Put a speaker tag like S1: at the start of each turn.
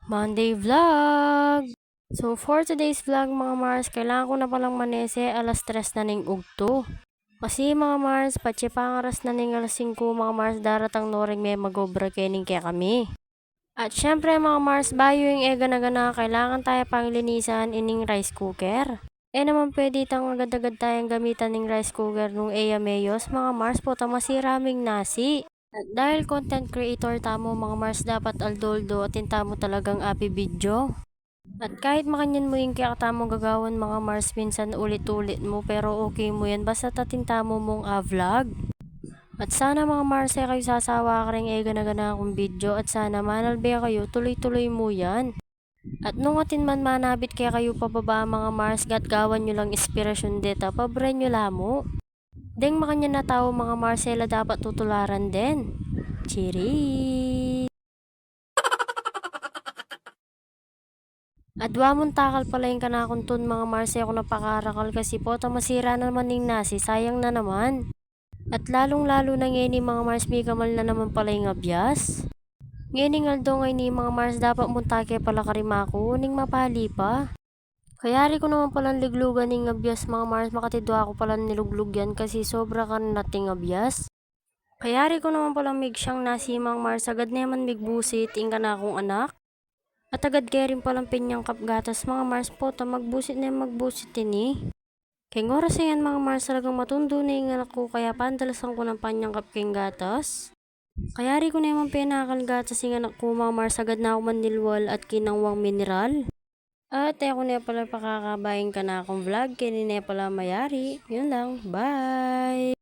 S1: Monday vlog! So for today's vlog mga Mars, kailangan ko na palang manese alas 3 na ning ugto. Kasi mga Mars, patsi pangaras na ning alas 5 mga Mars, daratang noring may magobra kening kaya kami. At syempre mga Mars, bayo yung ega na gana, kailangan tayo pang linisan ining rice cooker. Naman pwede tang agad-agad tayong gamitan ng rice cooker nung Eya Mayos mga Mars po tamasiraming nasi. At dahil content creator tamo mga Mars, dapat aldoldo at tamo talagang api video. At kahit makanyan mo yung kaya gagawin mga Mars, minsan ulit-ulit mo pero okay mo yan basta tatintamo mong vlog. At sana mga Mars ay kayo sasawa ka rin gana-gana akong video at sana manalbe kayo tuloy-tuloy mo yan. At nung atin man manabit kaya kayo pababa mga Mars, gatgawan nyo lang inspirasyon deta pabre nyo lamo. Deng makanya na tao mga Marcela dapat tutularan din. Chiri! Adwa mong takal pala yung kanakuntun mga Marse ako napakarakal kasi po masira na naman ning nasi, sayang na naman. At lalong lalo na ngayon mga Mars may kamal na naman pala yung abyas. Ngayon aldo ngayon ni mga Mars dapat muntake pala karimako ning mapali pa. Kaya rin ko naman palang liglugan ng abyas mga Mars, makatidwa ako palang niluglug yan kasi sobra ka nating abyas. Kaya rin ko naman palang mig siyang nasimang Mars, agad naman migbusit ingka na akong anak. At agad kaya rin palang pinyang kapgatas mga Mars po, magbusit na magbusit din eh. Kaya oras yan mga Mars, talagang matundo na yung anak ko, kaya pandalasan ko ng panyang kapking gatas. Kaya rin ko naman pinakal gatas yung anak ko mga Mars, agad na ako manilwal at kinangwang mineral. At ako na pala pakakabayin ka na akong vlog, kini na pala mayari. Yun lang, bye!